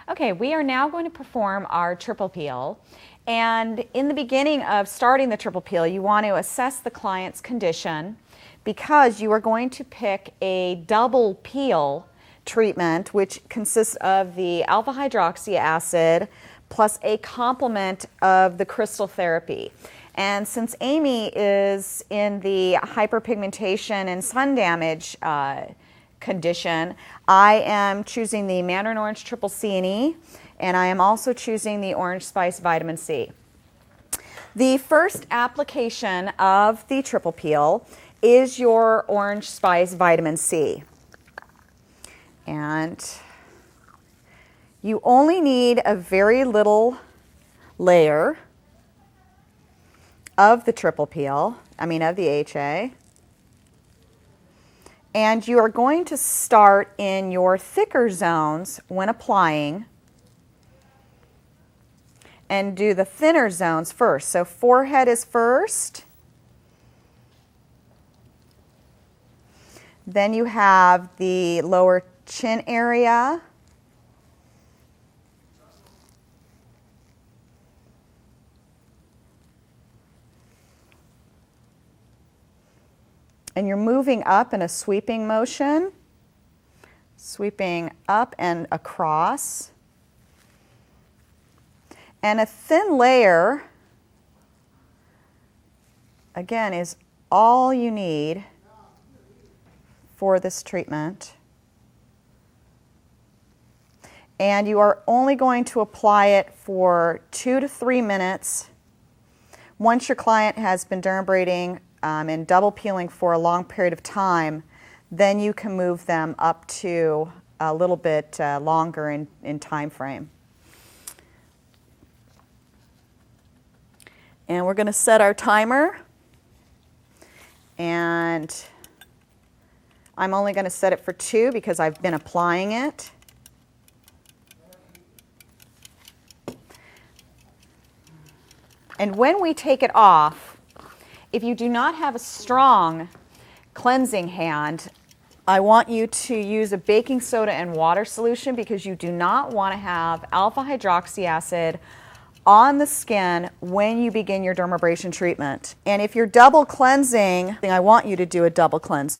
Okay, we are now going to perform our triple peel. And in the beginning of starting the triple peel, you want to assess the client's condition because you are going to pick a double peel treatment, which consists of the alpha hydroxy acid plus a complement of the crystal therapy. And since Amy is in the hyperpigmentation and sun damage condition, I am choosing the Mandarin Orange Triple C and E, and I am also choosing the Orange Spice Vitamin C. The first application of the triple peel is your Orange Spice Vitamin C. And you only need a very little layer of the triple peel, of the HA. And you are going to start in your thicker zones when applying and do the thinner zones first. So forehead is first. Then you have the lower chin area. And you're moving up in a sweeping motion, sweeping up and across. And a thin layer, again, is all you need for this treatment. And you are only going to apply it for 2 to 3 minutes. Once your client has been dermabrading and double peeling for a long period of time, then you can move them up to a little bit longer in time frame. And we're going to set our timer, and I'm only going to set it for 2 because I've been applying it. And when we take it off, if you do not have a strong cleansing hand, I want you to use a baking soda and water solution because you do not want to have alpha hydroxy acid on the skin when you begin your dermabrasion treatment. And if you're double cleansing, I want you to do a double cleanse.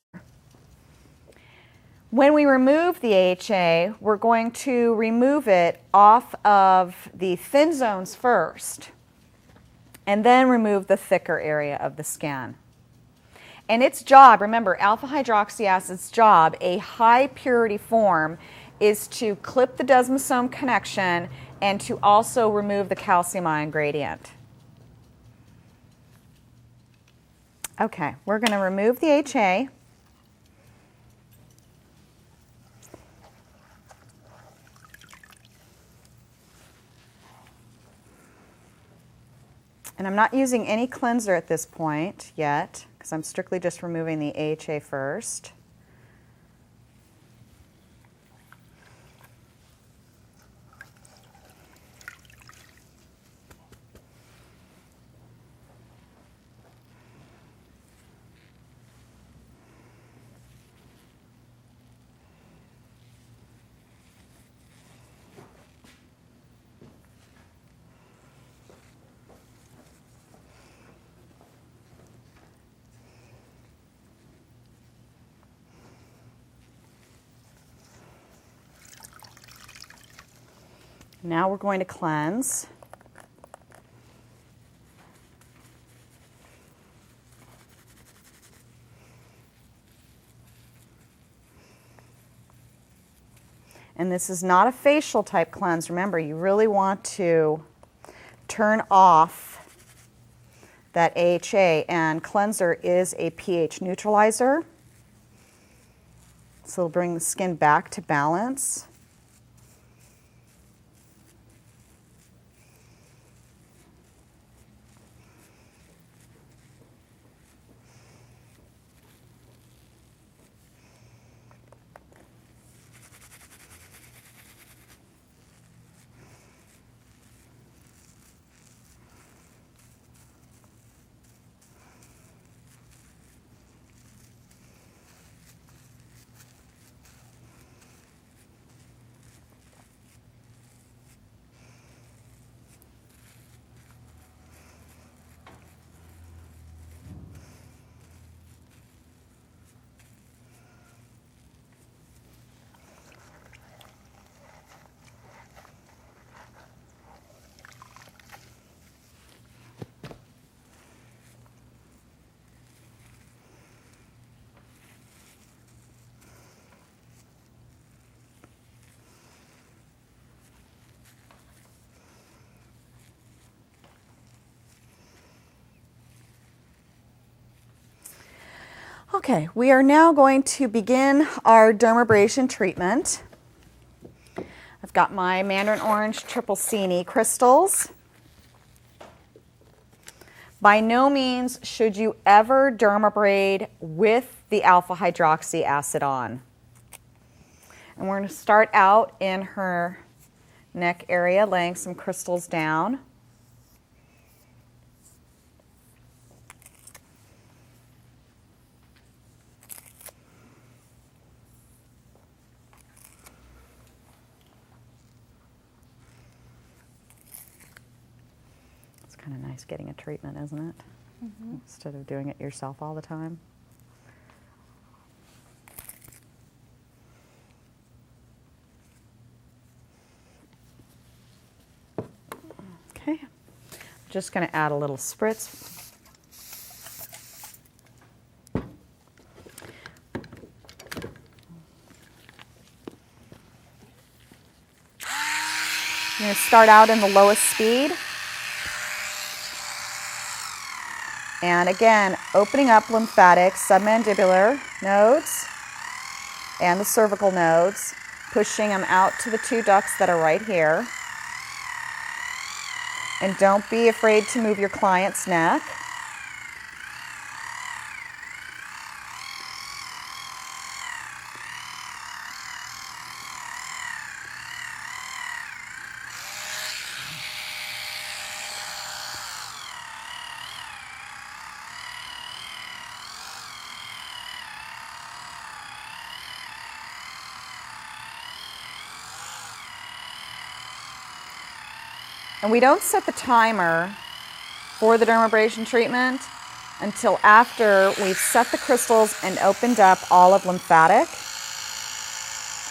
When we remove the AHA, we're going to remove it off of the thin zones first, and then remove the thicker area of the skin. And its job, remember, alpha hydroxy acid's job, a high purity form, is to clip the desmosome connection and to also remove the calcium ion gradient. Okay, we're going to remove the HA. And I'm not using any cleanser at this point yet, because I'm strictly just removing the AHA first. Now we're going to cleanse. And this is not a facial type cleanse. Remember, you really want to turn off that AHA, and cleanser is a pH neutralizer. So it'll bring the skin back to balance. Okay, we are now going to begin our dermabrasion treatment. I've got my Mandarin Orange Triple C crystals. By no means should you ever dermabrade with the alpha hydroxy acid on. And we're going to start out in her neck area, laying some crystals down. Kind of nice getting a treatment, isn't it? Mm-hmm. Instead of doing it yourself all the time. Okay, I'm just going to add a little spritz. I'm going to start out in the lowest speed. And again, opening up lymphatic submandibular nodes and the cervical nodes, pushing them out to the two ducts that are right here. And don't be afraid to move your client's neck. And we don't set the timer for the dermabrasion treatment until after we've set the crystals and opened up all of lymphatic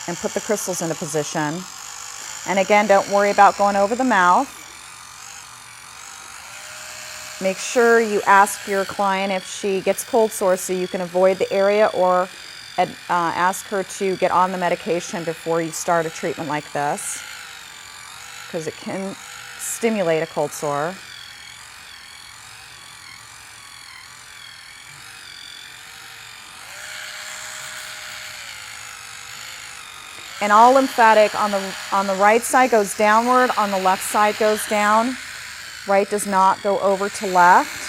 and put the crystals into position. And again, don't worry about going over the mouth. Make sure you ask your client if she gets cold sores so you can avoid the area, or ask her to get on the medication before you start a treatment like this, because it can stimulate a cold sore. And all lymphatic on the right side goes downward, on the left side goes down. Right does not go over to left.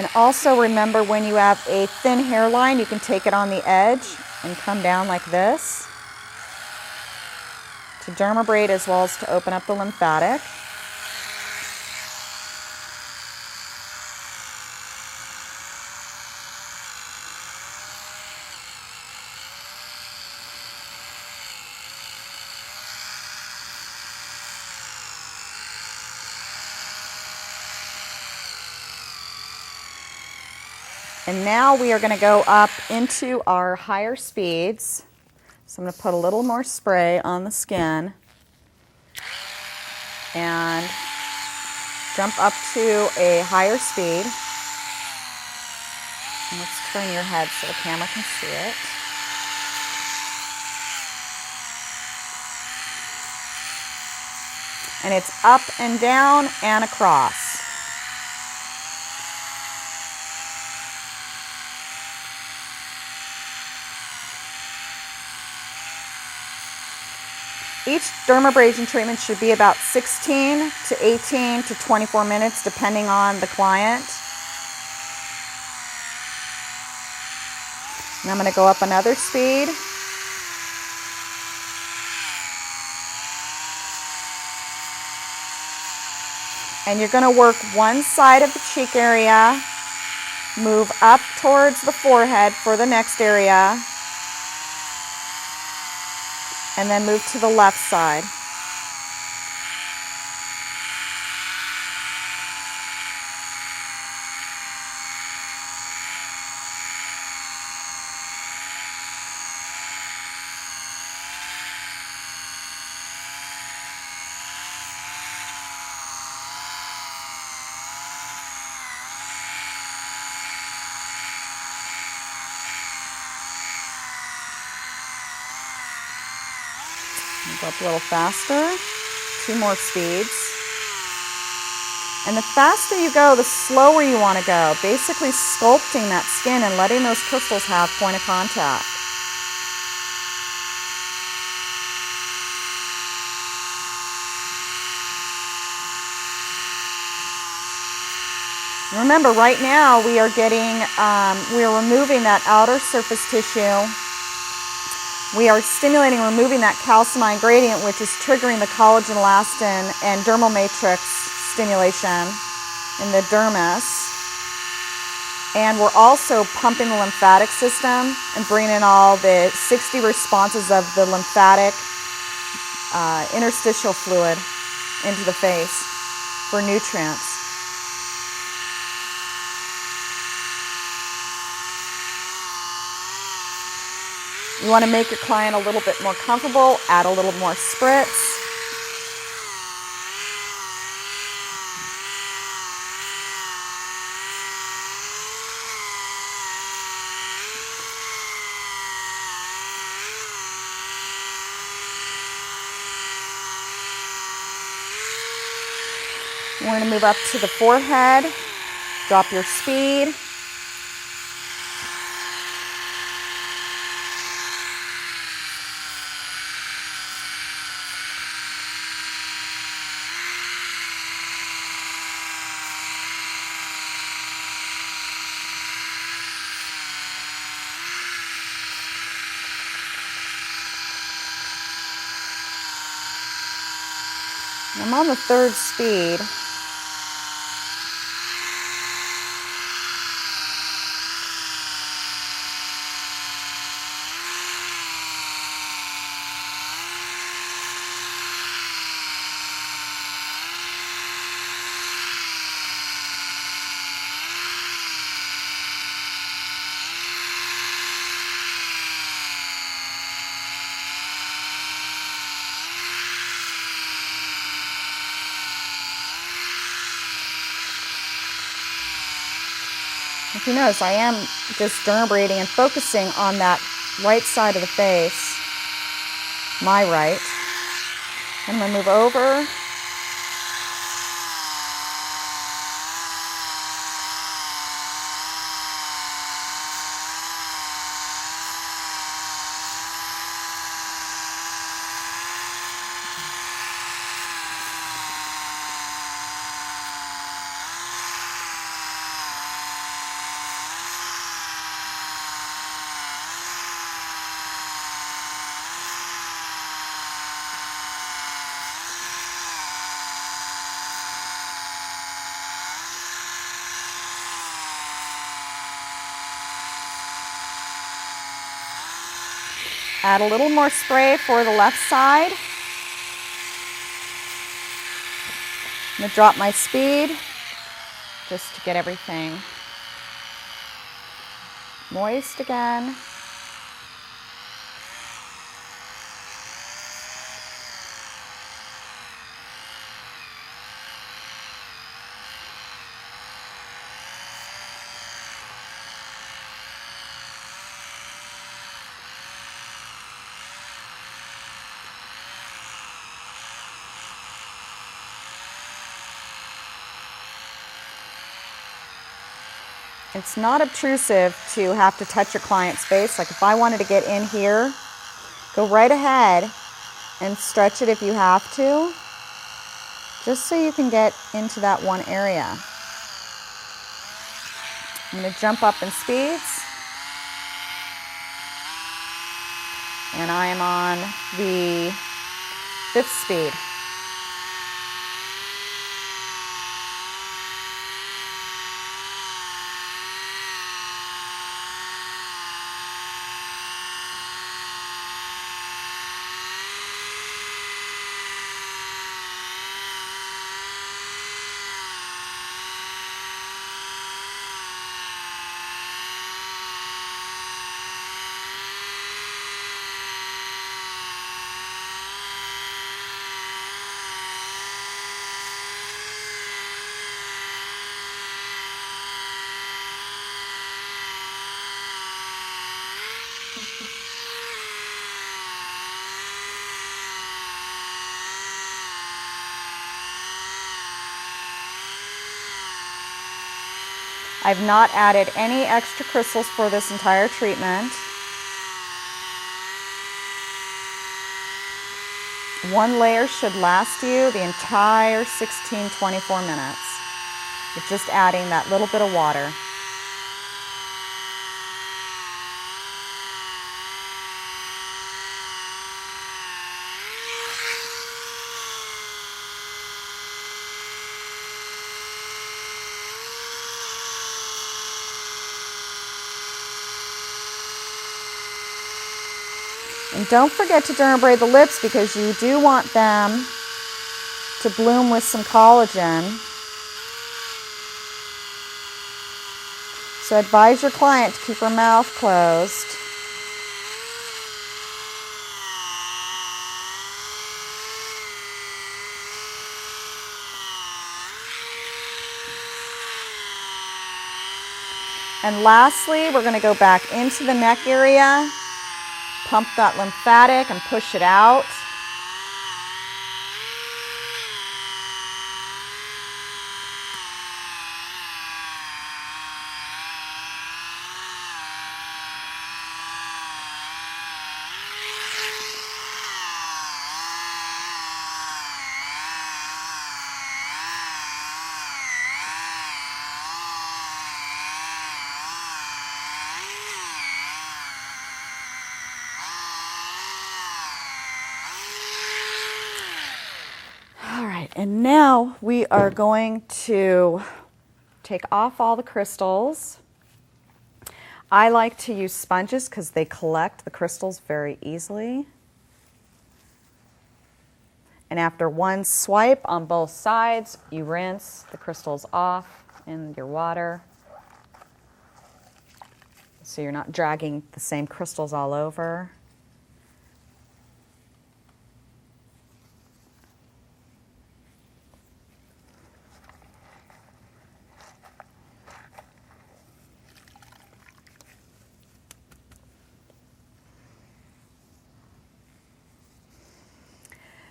And also remember, when you have a thin hairline, you can take it on the edge and come down like this to dermabrate as well as to open up the lymphatic. And now we are going to go up into our higher speeds. So I'm going to put a little more spray on the skin and jump up to a higher speed. And let's turn your head so the camera can see it. And it's up and down and across. Each dermabrasion treatment should be about 16 to 18 to 24 minutes, depending on the client. And I'm going to go up another speed. And you're going to work one side of the cheek area, Move up towards the forehead for the next area, and then move to the left side. Go up a little faster, 2 more speeds. And the faster you go, the slower you want to go, basically sculpting that skin and letting those crystals have point of contact. Remember, right now we are removing that outer surface tissue. We are stimulating, removing that calcimine gradient, which is triggering the collagen, elastin, and dermal matrix stimulation in the dermis. And we're also pumping the lymphatic system and bringing in all the 60 responses of the lymphatic interstitial fluid into the face for nutrients. You want to make your client a little bit more comfortable, add a little more spritz. We're going to move up to the forehead, drop your speed. I'm on the 3rd speed. If you notice, I am just dermabrating and focusing on that right side of the face, my right. I'm going to move over. Add a little more spray for the left side. I'm going to drop my speed just to get everything moist again. It's not obtrusive to have to touch your client's face. Like if I wanted to get in here, go right ahead and stretch it if you have to, just so you can get into that one area. I'm going to jump up in speeds. And I am on the 5th speed. I've not added any extra crystals for this entire treatment. One layer should last you the entire 16-24 minutes. With just adding that little bit of water. And don't forget to dermabrate the lips because you do want them to bloom with some collagen. So advise your client to keep her mouth closed. And lastly, we're going to go back into the neck area, pump that lymphatic and push it out. And now we are going to take off all the crystals. I like to use sponges because they collect the crystals very easily. And after one swipe on both sides, you rinse the crystals off in your water. So you're not dragging the same crystals all over.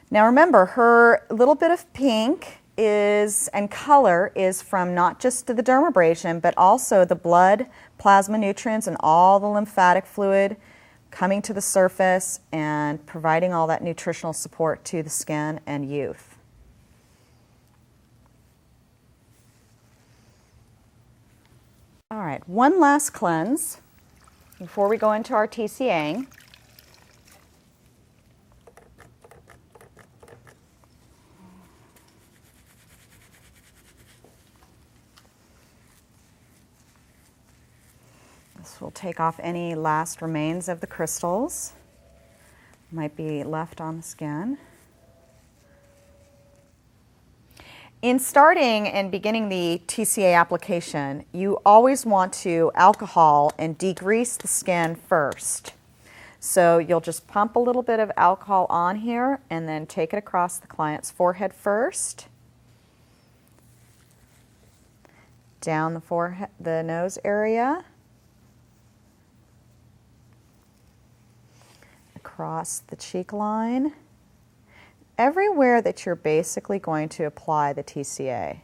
Now remember, her little bit of pink and color is from not just the dermabrasion, but also the blood, plasma nutrients, and all the lymphatic fluid coming to the surface and providing all that nutritional support to the skin and youth. All right, one last cleanse before we go into our TCA. We'll take off any last remains of the crystals might be left on the skin. In starting and beginning the TCA application, you always want to alcohol and degrease the skin first. So you'll just pump a little bit of alcohol on here and then take it across the client's forehead first, down the forehead, the nose area, across the cheek line, everywhere that you're basically going to apply the TCA.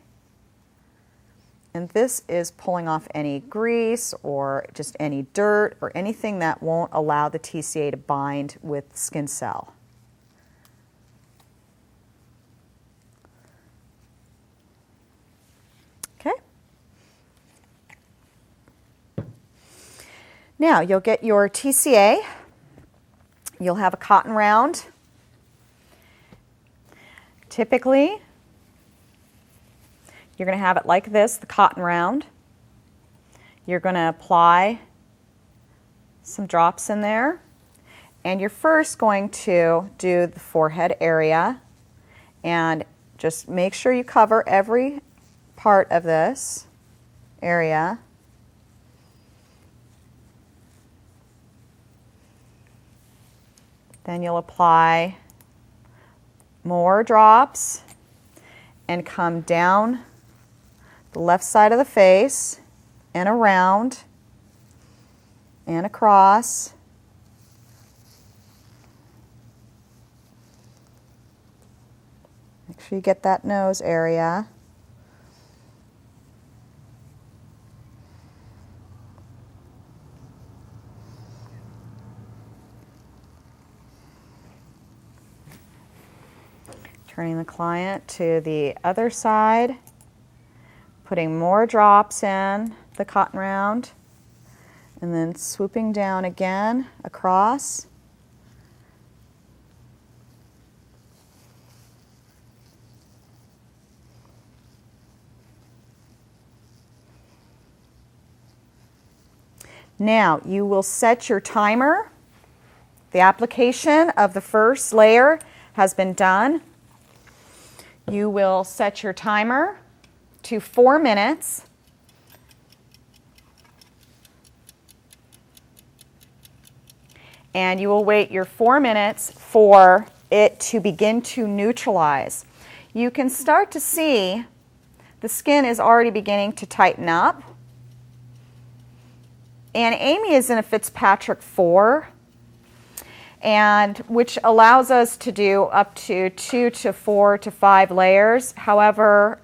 And this is pulling off any grease or just any dirt or anything that won't allow the TCA to bind with the skin cell. Okay. Now you'll get your TCA. You'll have a cotton round. Typically, you're going to have it like this, the cotton round. You're going to apply some drops in there. And you're first going to do the forehead area. And just make sure you cover every part of this area. Then you'll apply more drops and come down the left side of the face and around and across. Make sure you get that nose area. Turning the client to the other side, putting more drops in the cotton round, and then swooping down again across. Now you will set your timer. The application of the first layer has been done. You will set your timer to 4 minutes. And you will wait your 4 minutes for it to begin to neutralize. You can start to see the skin is already beginning to tighten up. And Amy is in a Fitzpatrick 4, and which allows us to do up to 2 to 4 to 5 layers. However,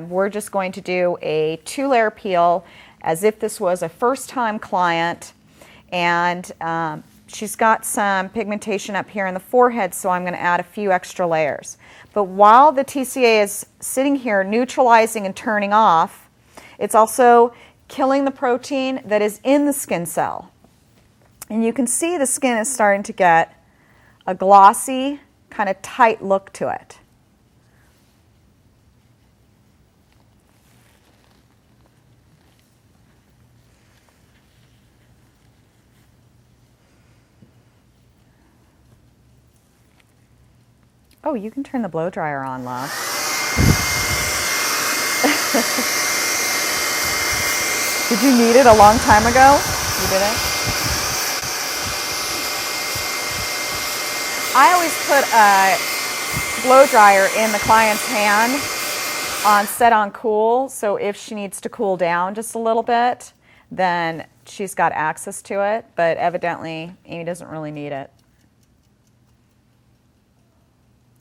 we're just going to do a 2-layer peel as if this was a first-time client. And she's got some pigmentation up here in the forehead, so I'm going to add a few extra layers. But while the TCA is sitting here neutralizing and turning off, it's also killing the protein that is in the skin cell. And you can see the skin is starting to get a glossy, kind of tight look to it. Oh, you can turn the blow dryer on, love. Did you need it a long time ago? You didn't? I always put a blow dryer in the client's hand set on cool, so if she needs to cool down just a little bit, then she's got access to it, but evidently Amy doesn't really need it.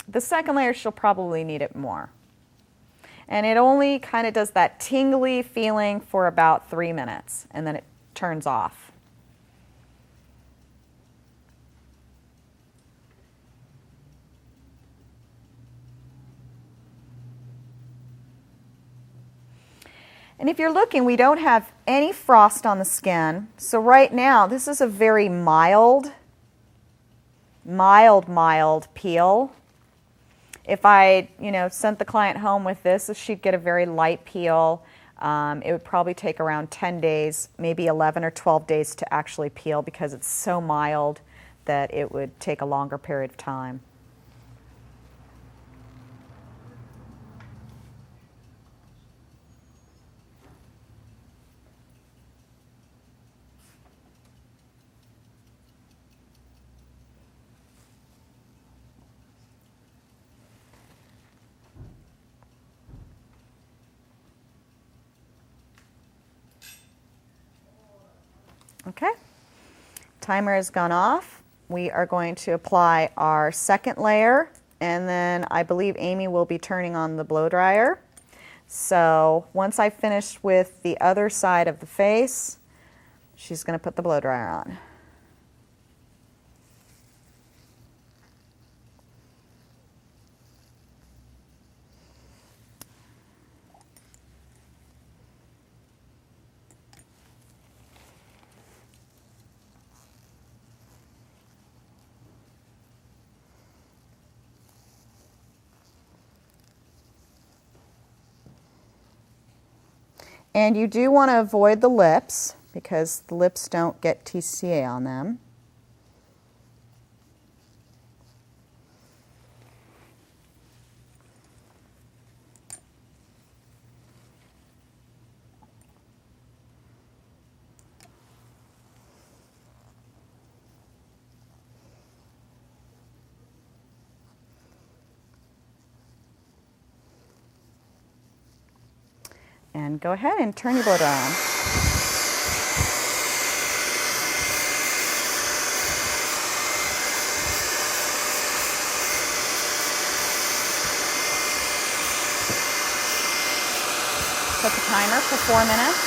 The second layer, she'll probably need it more. And it only kind of does that tingly feeling for about 3 minutes, and then it turns off. And if you're looking, we don't have any frost on the skin. So right now, this is a very mild peel. If I, sent the client home with this, she'd get a very light peel. It would probably take around 10 days, maybe 11 or 12 days to actually peel because it's so mild that it would take a longer period of time. Okay, timer has gone off. We are going to apply our second layer, and then I believe Amy will be turning on the blow dryer. So once I finish with the other side of the face, she's going to put the blow dryer on. And you do want to avoid the lips because the lips don't get TCA on them. And go ahead and turn your blow dryer on. Set the timer for 4 minutes.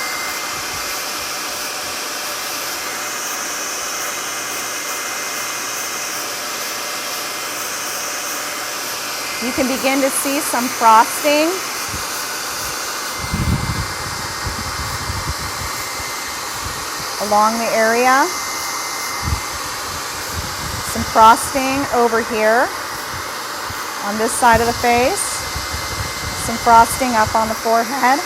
You can begin to see some frosting along the area. Some frosting over here on this side of the face. Some frosting up on the forehead.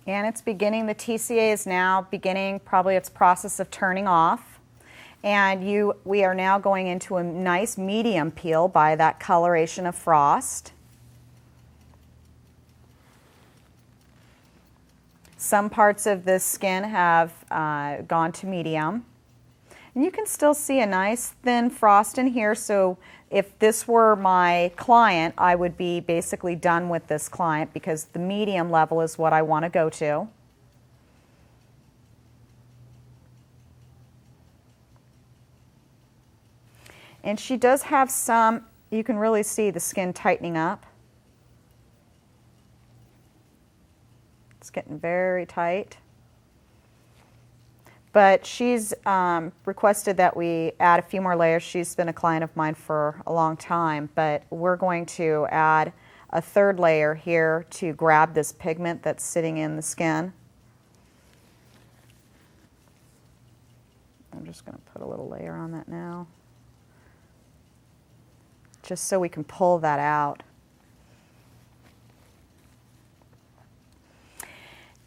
And it's beginning, the TCA is now beginning probably its process of turning off. And we are now going into a nice medium peel by that coloration of frost. Some parts of this skin have gone to medium. And you can still see a nice thin frost in here, so if this were my client, I would be basically done with this client because the medium level is what I want to go to. And she does have some, you can really see the skin tightening up. It's getting very tight. But she's requested that we add a few more layers. She's been a client of mine for a long time, but we're going to add a third layer here to grab this pigment that's sitting in the skin. I'm just going to put a little layer on that now, just so we can pull that out.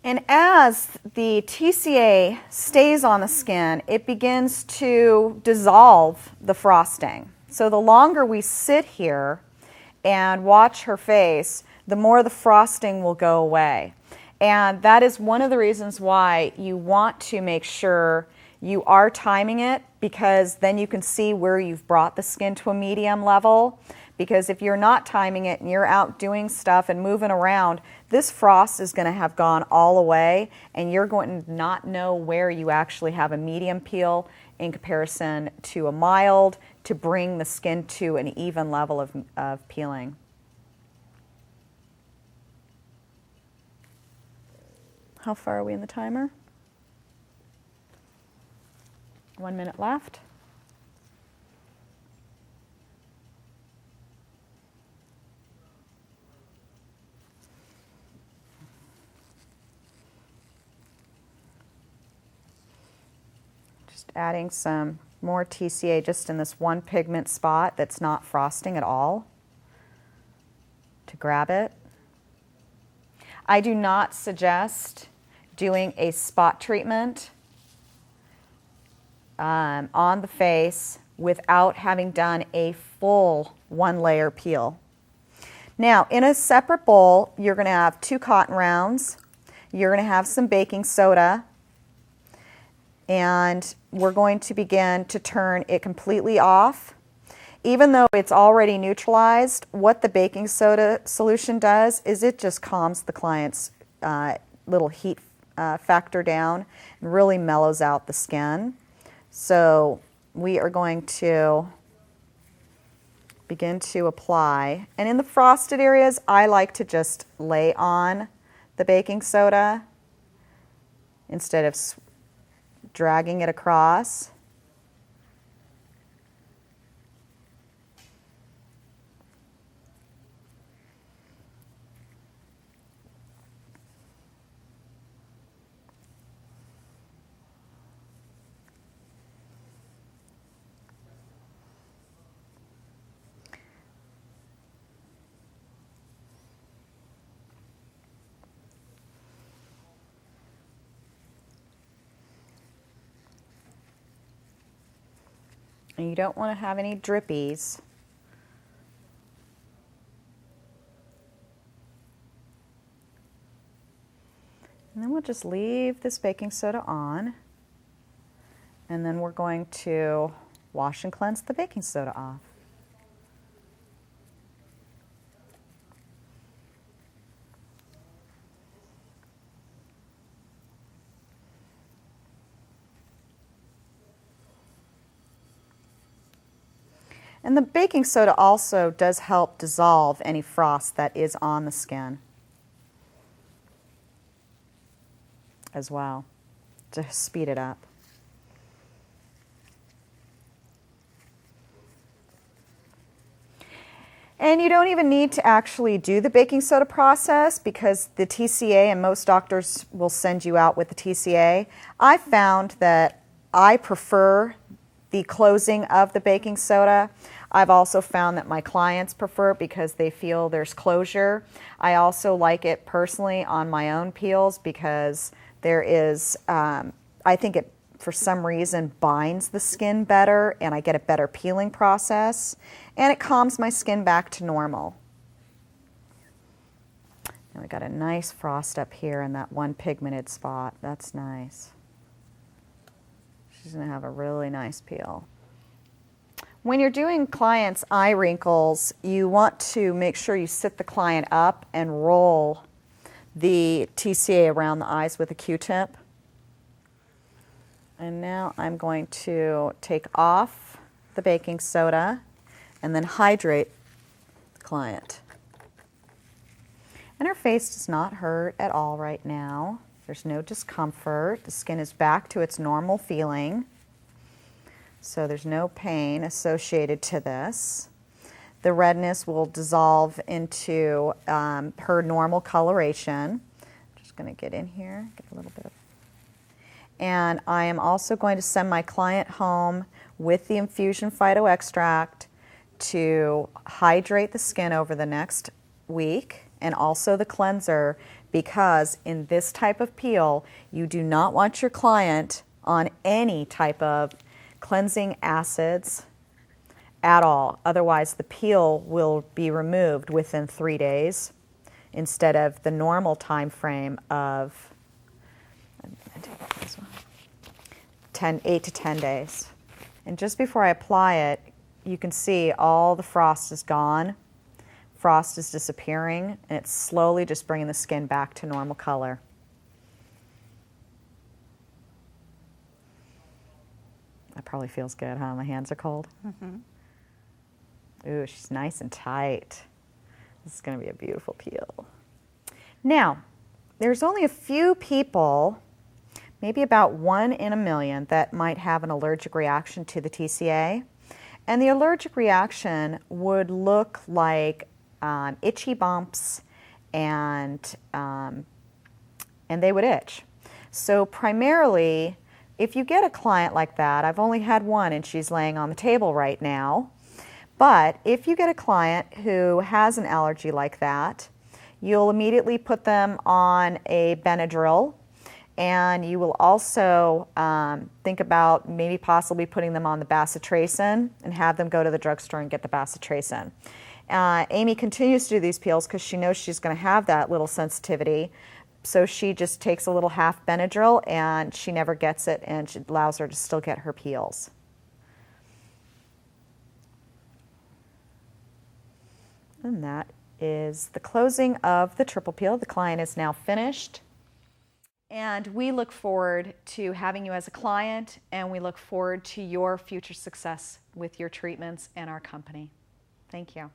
And as the TCA stays on the skin, it begins to dissolve the frosting. So the longer we sit here and watch her face, the more the frosting will go away. And that is one of the reasons why you want to make sure you are timing it, because then you can see where you've brought the skin to a medium level. Because if you're not timing it and you're out doing stuff and moving around, this frost is going to have gone all away and you're going to not know where you actually have a medium peel in comparison to a mild, to bring the skin to an even level of peeling. How far are we in the timer? 1 minute left. Adding some more TCA just in this one pigment spot that's not frosting at all to grab it. I do not suggest doing a spot treatment on the face without having done a full one layer peel. Now in a separate bowl, you're going to have 2 cotton rounds, you're going to have some baking soda, and we're going to begin to turn it completely off. Even though it's already neutralized, what the baking soda solution does is it just calms the client's little heat factor down and really mellows out the skin. So we are going to begin to apply. And in the frosted areas, I like to just lay on the baking soda instead of dragging it across. And you don't want to have any drippies. And then we'll just leave this baking soda on. And then we're going to wash and cleanse the baking soda off. And the baking soda also does help dissolve any frost that is on the skin as well, to speed it up. And you don't even need to actually do the baking soda process because the TCA, and most doctors will send you out with the TCA. I found that I prefer the closing of the baking soda. I've also found that my clients prefer it because they feel there's closure. I also like it personally on my own peels because there is, I think it for some reason binds the skin better and I get a better peeling process and it calms my skin back to normal. And we got a nice frost up here in that one pigmented spot. That's nice. She's going to have a really nice peel. When you're doing clients' eye wrinkles, you want to make sure you sit the client up and roll the TCA around the eyes with a Q-tip. And now I'm going to take off the baking soda and then hydrate the client. And her face does not hurt at all right now. There's no discomfort. The skin is back to its normal feeling. So there's no pain associated to this. The redness will dissolve into her normal coloration. Just going to get in here, get a little bit of. And I am also going to send my client home with the infusion phyto extract to hydrate the skin over the next week, and also the cleanser, because in this type of peel, you do not want your client on any type of cleansing acids at all. Otherwise, the peel will be removed within 3 days instead of the normal time frame of 8 to 10 days. And just before I apply it, you can see all the frost is gone. Frost is disappearing, and it's slowly just bringing the skin back to normal color. That probably feels good, huh? My hands are cold. Mm-hmm. Ooh, she's nice and tight. This is going to be a beautiful peel. Now, there's only a few people, maybe about 1 in a million, that might have an allergic reaction to the TCA. And the allergic reaction would look like itchy bumps, and they would itch. So primarily, if you get a client like that, I've only had one and she's laying on the table right now, but if you get a client who has an allergy like that, you'll immediately put them on a Benadryl, and you will also think about maybe possibly putting them on the bacitracin and have them go to the drugstore and get the bacitracin. Amy continues to do these peels because she knows she's going to have that little sensitivity. So she just takes a little half Benadryl and she never gets it, and it allows her to still get her peels. And that is the closing of the triple peel. The client is now finished. And we look forward to having you as a client, and we look forward to your future success with your treatments and our company. Thank you.